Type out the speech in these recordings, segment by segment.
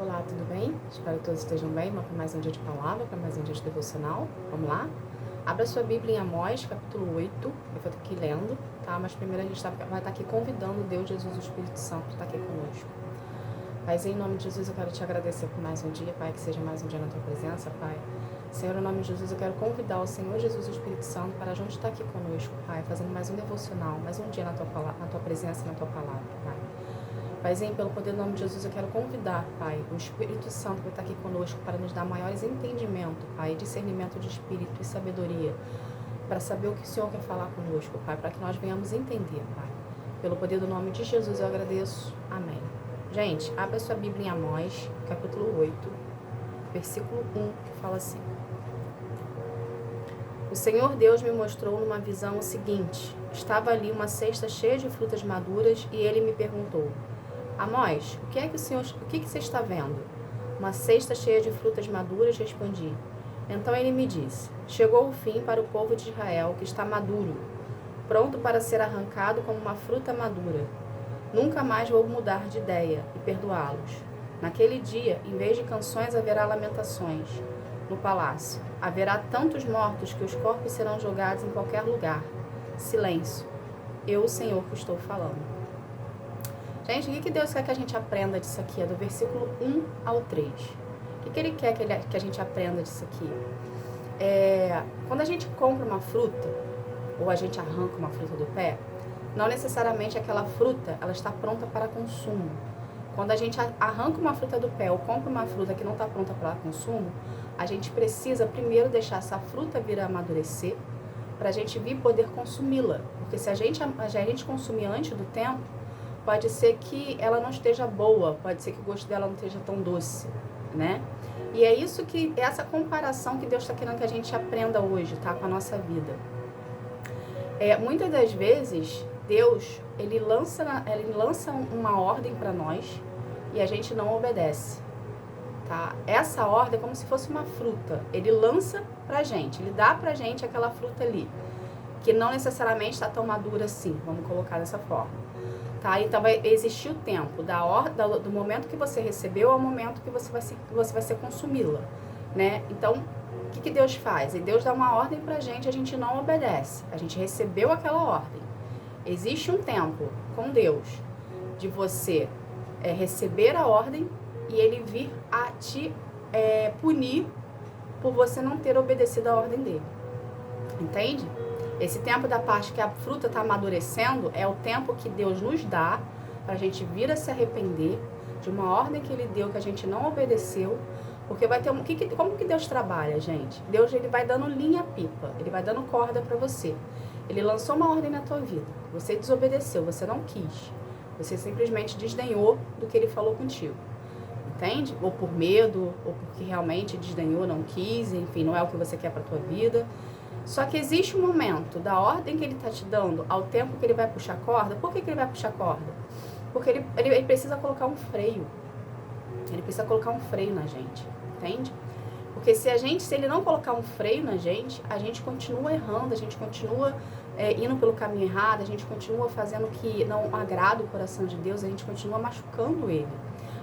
Olá, tudo bem? Espero que todos estejam bem. Vamos para mais um dia de palavra, para mais um dia de devocional. Vamos lá? Abra sua Bíblia em Amós, capítulo 8. Eu vou estar aqui lendo, tá? Mas primeiro a gente vai estar aqui convidando Deus, Jesus e o Espírito Santo para estar aqui conosco. Pai, em nome de Jesus, eu quero te agradecer por mais um dia, Pai, que seja mais um dia na tua presença, Pai. Senhor, em nome de Jesus, eu quero convidar o Senhor Jesus e o Espírito Santo para junto estar aqui conosco, Pai, fazendo mais um devocional, mais um dia na tua presença, na tua palavra, Pai. Paizinho, pelo poder do nome de Jesus, eu quero convidar, Pai, o Espírito Santo para estar aqui conosco, para nos dar maiores entendimentos, Pai, discernimento de espírito e sabedoria, para saber o que o Senhor quer falar conosco, Pai, para que nós venhamos entender, Pai. Pelo poder do nome de Jesus, eu agradeço. Amém. Gente, abra sua Bíblia em Amós, capítulo 8, versículo 1, que fala assim: O Senhor Deus me mostrou numa visão o seguinte: estava ali uma cesta cheia de frutas maduras e ele me perguntou: Amós, o que você está vendo? Uma cesta cheia de frutas maduras, respondi. Então ele me disse: chegou o fim para o povo de Israel, que está maduro, pronto para ser arrancado como uma fruta madura. Nunca mais vou mudar de ideia e perdoá-los. Naquele dia, em vez de canções, haverá lamentações. No palácio, haverá tantos mortos que os corpos serão jogados em qualquer lugar. Silêncio. Eu, o Senhor, que estou falando. Gente, o que Deus quer que a gente aprenda disso aqui? É do versículo 1 ao 3. O que Ele quer que a gente aprenda disso aqui? Quando a gente compra uma fruta, ou a gente arranca uma fruta do pé, não necessariamente aquela fruta ela está pronta para consumo. Quando a gente arranca uma fruta do pé ou compra uma fruta que não está pronta para consumo, a gente precisa primeiro deixar essa fruta vir a amadurecer para a gente vir poder consumi-la. Porque se a gente consumir antes do tempo, pode ser que ela não esteja boa, pode ser que o gosto dela não esteja tão doce, né? E é isso que, essa comparação que Deus está querendo que a gente aprenda hoje, tá? Com a nossa vida. Muitas das vezes, Deus, ele lança uma ordem para nós e a gente não obedece, tá? Essa ordem é como se fosse uma fruta. Ele lança pra gente, ele dá pra gente aquela fruta ali, que não necessariamente está tão madura assim, vamos colocar dessa forma. Tá? Então vai existir o tempo do momento que você recebeu ao momento que você vai ser consumi-la, né? Então, o que Deus faz? E Deus dá uma ordem pra gente, a gente não obedece. A gente recebeu aquela ordem. Existe um tempo com Deus de você receber a ordem e Ele vir a te punir por você não ter obedecido a ordem dele. Entende? Esse tempo da parte que a fruta está amadurecendo é o tempo que Deus nos dá para a gente vir a se arrepender de uma ordem que Ele deu que a gente não obedeceu, porque vai ter como que Deus trabalha, gente? Deus, ele vai dando linha-pipa, ele vai dando corda para você. Ele lançou uma ordem na tua vida, você desobedeceu, você não quis, você simplesmente desdenhou do que Ele falou contigo, entende? Ou por medo, ou porque realmente desdenhou, não quis, enfim, não é o que você quer para tua vida. Só que existe um momento da ordem que ele está te dando ao tempo que ele vai puxar corda. Por que ele vai puxar corda? Porque ele precisa colocar um freio. Ele precisa colocar um freio na gente, entende? Porque se ele não colocar um freio na gente, a gente continua errando, a gente continua indo pelo caminho errado, a gente continua fazendo o que não agrada o coração de Deus, a gente continua machucando Ele.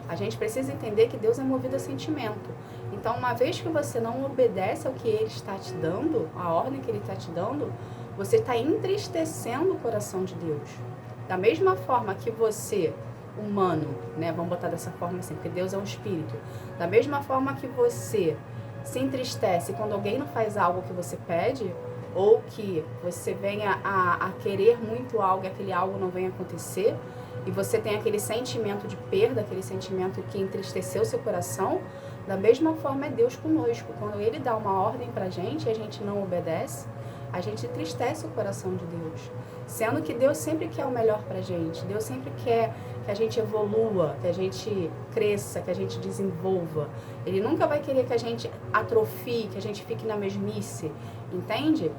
A gente precisa entender que Deus é movido a sentimento. Então, uma vez que você não obedece ao que Ele está te dando, a ordem que Ele está te dando, você está entristecendo o coração de Deus. Da mesma forma que você, humano, né, vamos botar dessa forma assim, porque Deus é um espírito. Da mesma forma que você se entristece quando alguém não faz algo que você pede, ou que você venha a querer muito algo e aquele algo não venha acontecer, e você tem aquele sentimento de perda, aquele sentimento que entristeceu seu coração, da mesma forma é Deus conosco. Quando Ele dá uma ordem pra gente e a gente não obedece, a gente entristece o coração de Deus. Sendo que Deus sempre quer o melhor pra gente, Deus sempre quer que a gente evolua, que a gente cresça, que a gente desenvolva. Ele nunca vai querer que a gente atrofie, que a gente fique na mesmice, entende?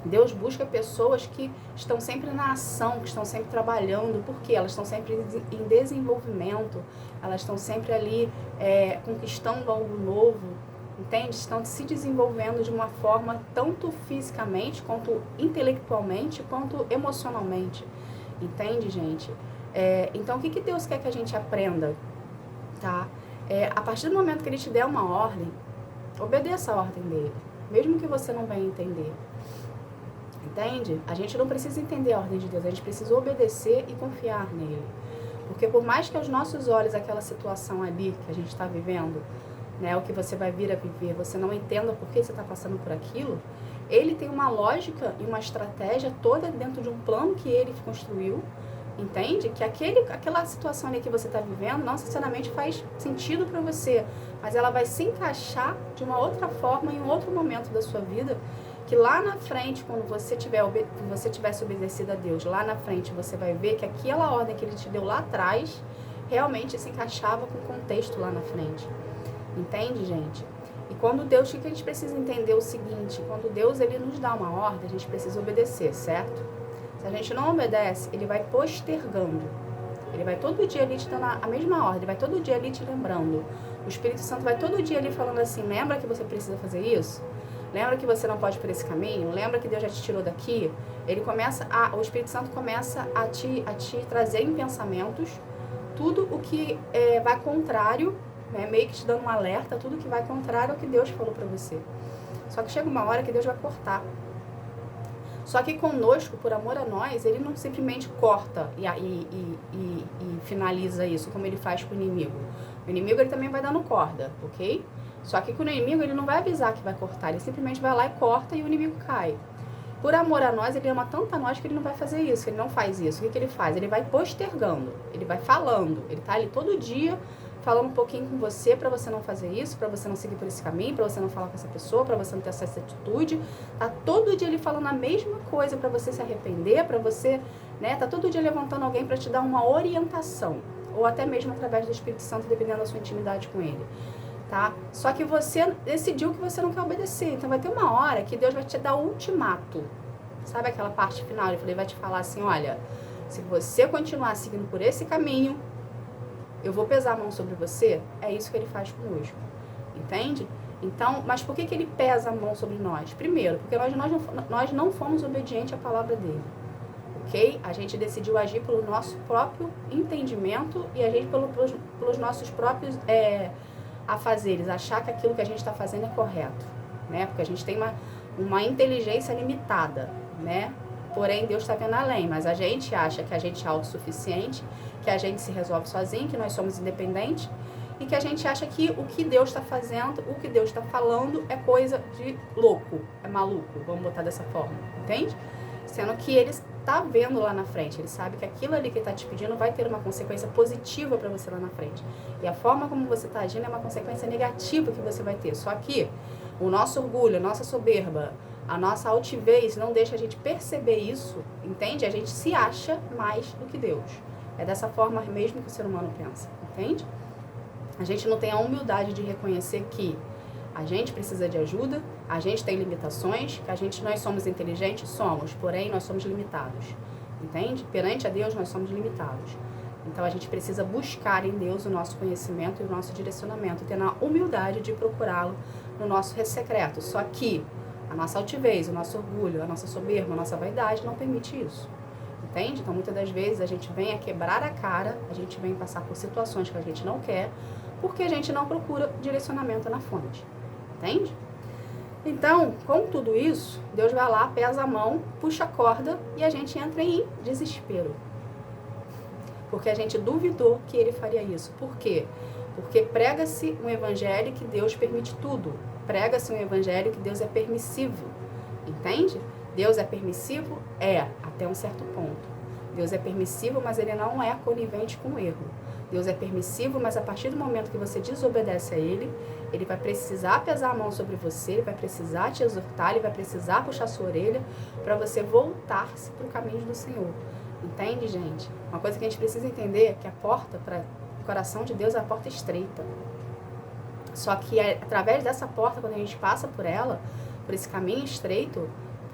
Deus busca pessoas que estão sempre na ação, que estão sempre trabalhando, porque elas estão sempre em desenvolvimento, elas estão sempre ali conquistando algo novo, entende? Estão se desenvolvendo de uma forma tanto fisicamente, quanto intelectualmente, quanto emocionalmente, entende, gente? Então, o que Deus quer que a gente aprenda, tá? A partir do momento que ele te der uma ordem, obedeça a ordem dele, mesmo que você não venha entender. Entende? A gente não precisa entender a ordem de Deus, a gente precisa obedecer e confiar nele. Porque por mais que aos nossos olhos aquela situação ali que a gente está vivendo, né, o que você vai vir a viver, você não entenda por que você está passando por aquilo, ele tem uma lógica e uma estratégia toda dentro de um plano que ele construiu, entende? Que aquela situação ali que você está vivendo não necessariamente faz sentido para você, mas ela vai se encaixar de uma outra forma em um outro momento da sua vida, que lá na frente, quando você tivesse obedecido a Deus, lá na frente você vai ver que aquela ordem que ele te deu lá atrás realmente se encaixava com o contexto lá na frente. Entende, gente? E quando Deus, o que a gente precisa entender é o seguinte, quando Deus ele nos dá uma ordem, a gente precisa obedecer, certo? Se a gente não obedece, ele vai postergando. Ele vai todo dia ali te dando a mesma ordem, ele vai todo dia ali te lembrando. O Espírito Santo vai todo dia ali falando assim, lembra que você precisa fazer isso? Lembra que você não pode ir por esse caminho? Lembra que Deus já te tirou daqui? O Espírito Santo começa a te trazer em pensamentos tudo o que vai contrário, né, meio que te dando um alerta, tudo que vai contrário ao que Deus falou para você. Só que chega uma hora que Deus vai cortar. Só que conosco, por amor a nós, ele não simplesmente corta e finaliza isso, como ele faz com o inimigo. O inimigo ele também vai dando corda, ok? Só que com o inimigo ele não vai avisar que vai cortar, ele simplesmente vai lá e corta e o inimigo cai. Por amor a nós, ele ama tanto a nós que ele não vai fazer isso, ele não faz isso. O que ele faz? Ele vai postergando, ele vai falando, ele tá ali todo dia falando um pouquinho com você para você não fazer isso, para você não seguir por esse caminho, para você não falar com essa pessoa, para você não ter essa atitude. Tá todo dia ele falando a mesma coisa para você se arrepender, para você, né? Tá todo dia levantando alguém para te dar uma orientação, ou até mesmo através do Espírito Santo, dependendo da sua intimidade com ele. Tá? Só que você decidiu que você não quer obedecer. Então vai ter uma hora que Deus vai te dar o ultimato. Sabe aquela parte final? Ele vai te falar assim, olha, se você continuar seguindo por esse caminho, eu vou pesar a mão sobre você. É isso que ele faz conosco. Entende? Então, mas por que ele pesa a mão sobre nós? Primeiro, porque nós não fomos obedientes à palavra dele. Ok? A gente decidiu agir pelo nosso próprio entendimento e agir pelos nossos próprios afazeres, achar que aquilo que a gente está fazendo é correto, né? Porque a gente tem uma inteligência limitada, né? Porém, Deus está vendo além, mas a gente acha que a gente é autossuficiente, que a gente se resolve sozinho, que nós somos independentes e que a gente acha que o que Deus está fazendo, o que Deus está falando é coisa de louco, é maluco, vamos botar dessa forma, entende? Sendo que ele está vendo lá na frente, ele sabe que aquilo ali que ele está te pedindo vai ter uma consequência positiva para você lá na frente. E a forma como você está agindo é uma consequência negativa que você vai ter. Só que o nosso orgulho, a nossa soberba, a nossa altivez não deixa a gente perceber isso, entende? A gente se acha mais do que Deus. É dessa forma mesmo que o ser humano pensa, entende? A gente não tem a humildade de reconhecer que a gente precisa de ajuda, a gente tem limitações, que nós somos inteligentes, somos, porém nós somos limitados, entende? Perante a Deus nós somos limitados. Então a gente precisa buscar em Deus o nosso conhecimento e o nosso direcionamento, tendo a humildade de procurá-lo no nosso secreto. Só que a nossa altivez, o nosso orgulho, a nossa soberba, a nossa vaidade não permite isso, entende? Então muitas das vezes a gente vem a quebrar a cara, a gente vem passar por situações que a gente não quer, porque a gente não procura direcionamento na fonte. Entende? Então, com tudo isso, Deus vai lá, pesa a mão, puxa a corda e a gente entra em desespero. Porque a gente duvidou que ele faria isso. Por quê? Porque prega-se um evangelho que Deus permite tudo. Prega-se um evangelho que Deus é permissivo. Entende? Deus é permissivo? É, até um certo ponto. Deus é permissivo, mas ele não é conivente com o erro. Deus é permissivo, mas a partir do momento que você desobedece a ele, ele vai precisar pesar a mão sobre você, ele vai precisar te exortar, ele vai precisar puxar sua orelha para você voltar-se para o caminho do Senhor. Entende, gente? Uma coisa que a gente precisa entender é que a porta para o coração de Deus é a porta estreita. Só que através dessa porta, quando a gente passa por ela, por esse caminho estreito,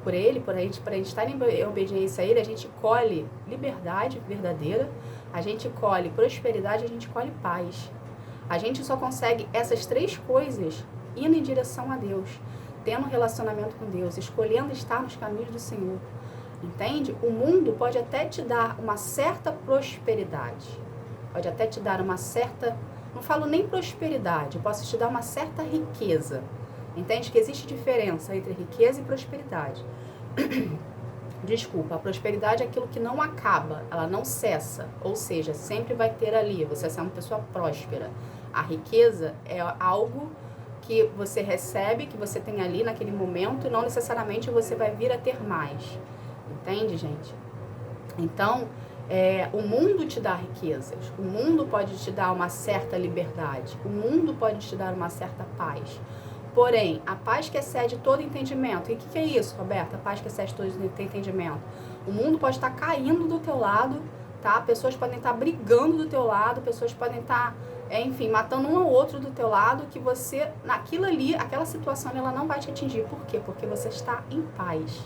por ele, para a gente estar em obediência a ele, a gente colhe liberdade verdadeira, a gente colhe prosperidade, a gente colhe paz. A gente só consegue essas três coisas indo em direção a Deus, tendo um relacionamento com Deus, escolhendo estar nos caminhos do Senhor. Entende? O mundo pode até te dar uma certa prosperidade, pode até te dar uma certa não falo nem prosperidade, eu posso te dar uma certa riqueza. Entende que existe diferença entre riqueza e prosperidade. Desculpa, a prosperidade é aquilo que não acaba, ela não cessa, ou seja, sempre vai ter ali, você é uma pessoa próspera. A riqueza é algo que você recebe, que você tem ali naquele momento, e não necessariamente você vai vir a ter mais. Entende, gente? Então, o mundo te dá riquezas, o mundo pode te dar uma certa liberdade, o mundo pode te dar uma certa paz. Porém, a paz que excede todo entendimento. E o que é isso, Roberta? A paz que excede todo entendimento. O mundo pode estar caindo do teu lado, tá? Pessoas podem estar brigando do teu lado, pessoas podem estar, enfim, matando um ao outro do teu lado, que você, naquilo ali, aquela situação, ela não vai te atingir. Por quê? Porque você está em paz.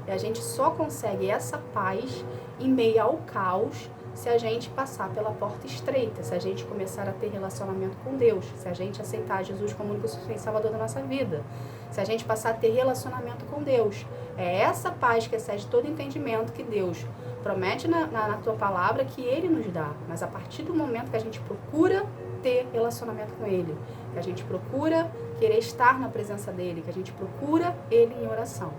E a gente só consegue essa paz em meio ao caos se a gente passar pela porta estreita, se a gente começar a ter relacionamento com Deus, se a gente aceitar Jesus como único e salvador da nossa vida, se a gente passar a ter relacionamento com Deus. É essa paz que excede todo entendimento que Deus promete na tua palavra que Ele nos dá. Mas a partir do momento que a gente procura ter relacionamento com Ele, que a gente procura querer estar na presença dEle, que a gente procura Ele em oração.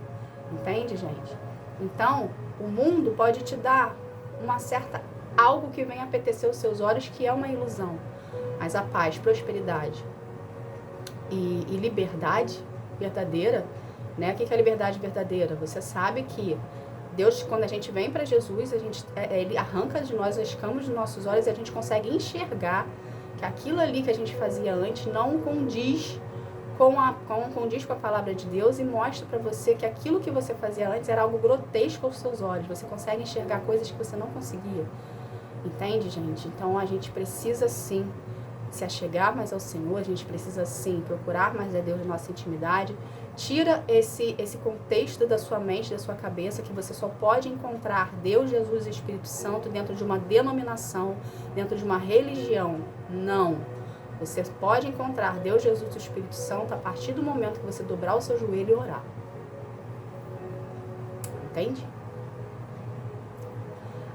Entende, gente? Então, o mundo pode te dar uma certa algo que vem apetecer os seus olhos, que é uma ilusão. Mas a paz, prosperidade e liberdade verdadeira, né? O que é a liberdade verdadeira? Você sabe que Deus, quando a gente vem para Jesus, Ele arranca de nós as escamas dos nossos olhos e a gente consegue enxergar que aquilo ali que a gente fazia antes não condiz com a palavra de Deus, e mostra para você que aquilo que você fazia antes era algo grotesco aos seus olhos. Você consegue enxergar coisas que você não conseguia. Entende, gente? Então, a gente precisa, sim, se achegar mais ao Senhor. A gente precisa, sim, procurar mais a Deus na nossa intimidade. Tira esse contexto da sua mente, da sua cabeça, que você só pode encontrar Deus, Jesus e Espírito Santo dentro de uma denominação, dentro de uma religião. Não. Você pode encontrar Deus, Jesus e Espírito Santo a partir do momento que você dobrar o seu joelho e orar. Entende?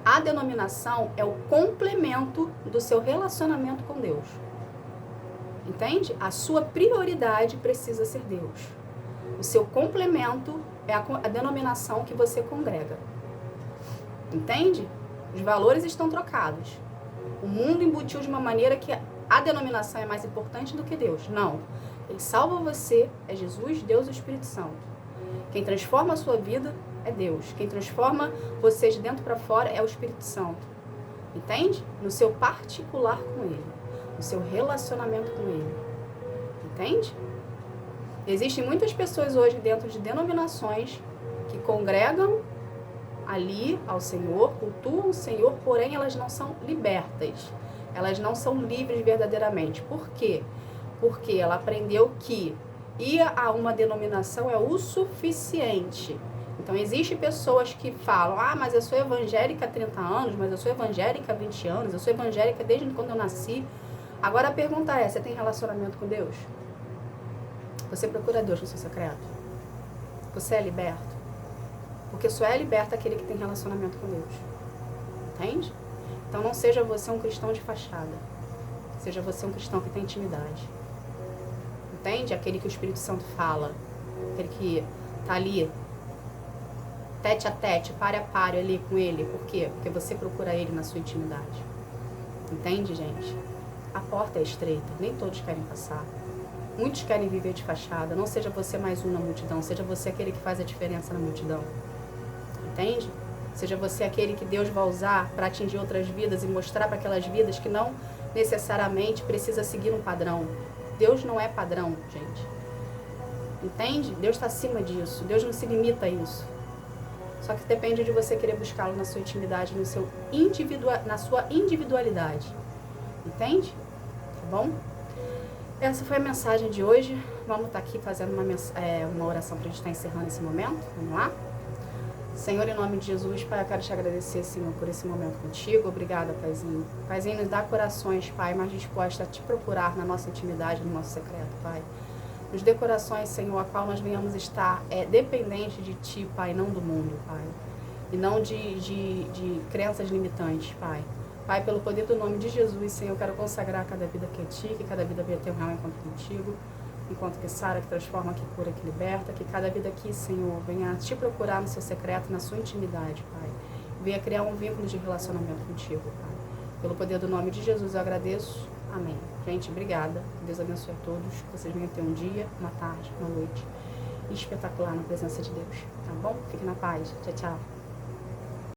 A denominação é o complemento do seu relacionamento com Deus. Entende? A sua prioridade precisa ser Deus. O seu complemento é a denominação que você congrega. Entende? Os valores estão trocados. O mundo embutiu de uma maneira que a denominação é mais importante do que Deus. Não. Quem salva você é Jesus, Deus e o Espírito Santo. Quem transforma a sua vida é Deus. Quem transforma você de dentro para fora é o Espírito Santo. Entende? No seu particular com Ele. No seu relacionamento com Ele. Entende? Existem muitas pessoas hoje dentro de denominações que congregam ali ao Senhor, cultuam o Senhor, porém elas não são libertas. Elas não são livres verdadeiramente. Por quê? Porque ela aprendeu que ir a uma denominação é o suficiente. Então, existem pessoas que falam, mas eu sou evangélica há 30 anos, mas eu sou evangélica há 20 anos, eu sou evangélica desde quando eu nasci. Agora a pergunta é, você tem relacionamento com Deus? Você procura Deus no seu secreto? Você é liberto? Porque só é liberto aquele que tem relacionamento com Deus. Entende? Então não seja você um cristão de fachada. Seja você um cristão que tem intimidade. Entende? Aquele que o Espírito Santo fala. Aquele que está ali, tete a tete, pare a pare ali com ele. Por quê? Porque você procura ele na sua intimidade. Entende, gente? A porta é estreita. Nem todos querem passar. Muitos querem viver de fachada. Não seja você mais um na multidão. Seja você aquele que faz a diferença na multidão. Entende? Seja você aquele que Deus vai usar para atingir outras vidas e mostrar para aquelas vidas que não necessariamente precisa seguir um padrão. Deus não é padrão, gente. Entende? Deus está acima disso. Deus não se limita a isso. Só que depende de você querer buscá-lo na sua intimidade, na sua individualidade. Entende? Tá bom? Essa foi a mensagem de hoje. Vamos estar aqui fazendo uma oração para a gente estar encerrando esse momento. Vamos lá? Senhor, em nome de Jesus, Pai, eu quero te agradecer, Senhor, por esse momento contigo. Obrigada, Paizinho. Paizinho, nos dá corações, Pai, mais dispostos a te procurar na nossa intimidade, no nosso secreto, Pai. Nos dê corações, Senhor, a qual nós venhamos estar dependente de Ti, Pai, não do mundo, Pai. E não de crenças limitantes, Pai. Pai, pelo poder do nome de Jesus, Senhor, eu quero consagrar cada vida aqui a Ti, que cada vida venha ter um real encontro contigo, enquanto que sara, que transforma, que cura, que liberta, que cada vida aqui, Senhor, venha Te procurar no seu secreto, na sua intimidade, Pai. Venha criar um vínculo de relacionamento contigo, Pai. Pelo poder do nome de Jesus eu agradeço. Amém. Gente, obrigada. Deus abençoe a todos. Que vocês venham ter um dia, uma tarde, uma noite espetacular na presença de Deus. Tá bom? Fique na paz. Tchau, tchau.